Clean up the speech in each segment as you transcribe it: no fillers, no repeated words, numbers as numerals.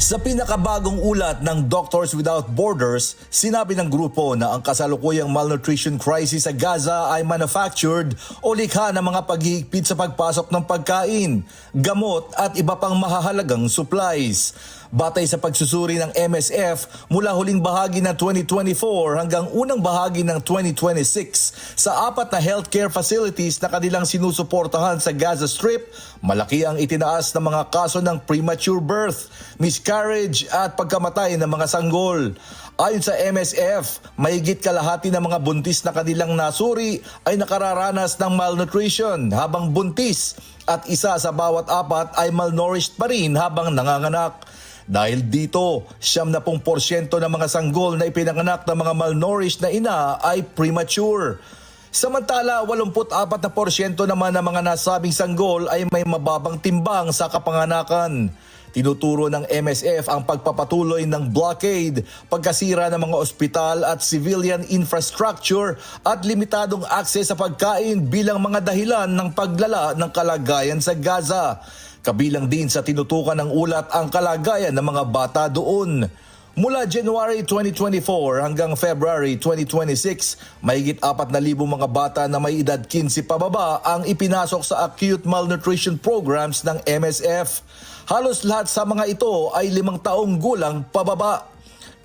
Sa pinakabagong ulat ng Doctors Without Borders, sinabi ng grupo na ang kasalukuyang malnutrition crisis sa Gaza ay manufactured o likha ng mga paghihigpit sa pagpasok ng pagkain, gamot at iba pang mahahalagang supplies. Batay sa pagsusuri ng MSF mula huling bahagi ng 2024 hanggang unang bahagi ng 2026 sa apat na healthcare facilities na kanilang sinusuportahan sa Gaza Strip, malaki ang itinaas ng mga kaso ng premature birth, miscarriage at pagkamatay ng mga sanggol. Ayon sa MSF, mahigit kalahati ng mga buntis na kanilang nasuri ay nakararanas ng malnutrition habang buntis at isa sa bawat apat ay malnourished pa rin habang nanganganak. Dahil dito, 70% ng mga sanggol na ipinanganak ng mga malnourished na ina ay premature. Samantala, 84% naman ng mga nasabing sanggol ay may mababang timbang sa kapanganakan. Tinuturo ng MSF ang pagpapatuloy ng blockade, pagkasira ng mga ospital at civilian infrastructure at limitadong akses sa pagkain bilang mga dahilan ng paglala ng kalagayan sa Gaza. Kabilang din sa tinutukan ng ulat ang kalagayan ng mga bata doon. Mula January 2024 hanggang February 2026, mahigit 4,000 mga bata na may edad 15 pababa ang ipinasok sa acute malnutrition programs ng MSF. Halos lahat sa mga ito ay 5 taong gulang pababa.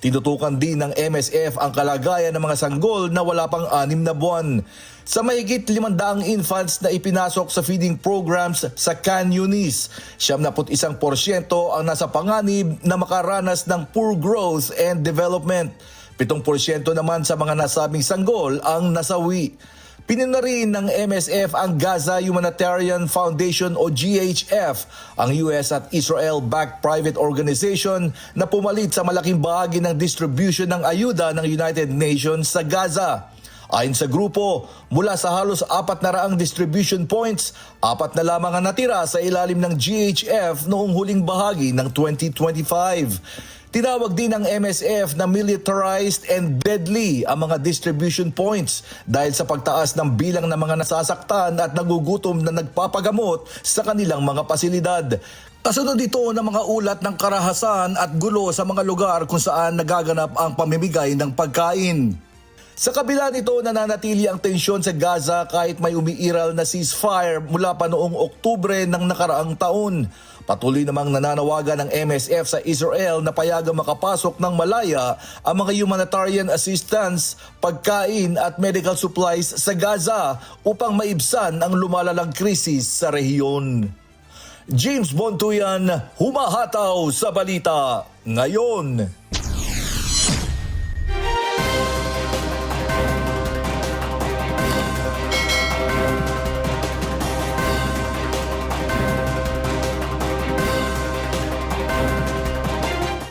Tinutukan din ng MSF ang kalagayan ng mga sanggol na wala pang 6 na buwan. Sa mahigit 500 infants na ipinasok sa feeding programs sa Khan Yunis, 71% ang nasa panganib na makaranas ng poor growth and development. 7% naman sa mga nasabing sanggol ang nasawi. Pinuna rin ng MSF ang Gaza Humanitarian Foundation o GHF, ang US at Israel-backed private organization na pumalit sa malaking bahagi ng distribution ng ayuda ng United Nations sa Gaza. Ayon sa grupo, mula sa halos 400 distribution points, 4 na lamang ang natira sa ilalim ng GHF noong huling bahagi ng 2025. Tinawag din ng MSF na militarized and deadly ang mga distribution points dahil sa pagtaas ng bilang ng mga nasasaktan at nagugutom na nagpapagamot sa kanilang mga pasilidad. Kasunod dito ng mga ulat ng karahasan at gulo sa mga lugar kung saan nagaganap ang pamimigay ng pagkain. Sa kabila nito, nananatili ang tensyon sa Gaza kahit may umiiral na ceasefire mula pa noong Oktubre ng nakaraang taon. Patuloy namang nananawagan ng MSF sa Israel na payagang makapasok ng malaya ang mga humanitarian assistance, pagkain at medical supplies sa Gaza upang maibsan ang lumalalang krisis sa rehiyon. James Bontuyan, humahataw sa balita ngayon.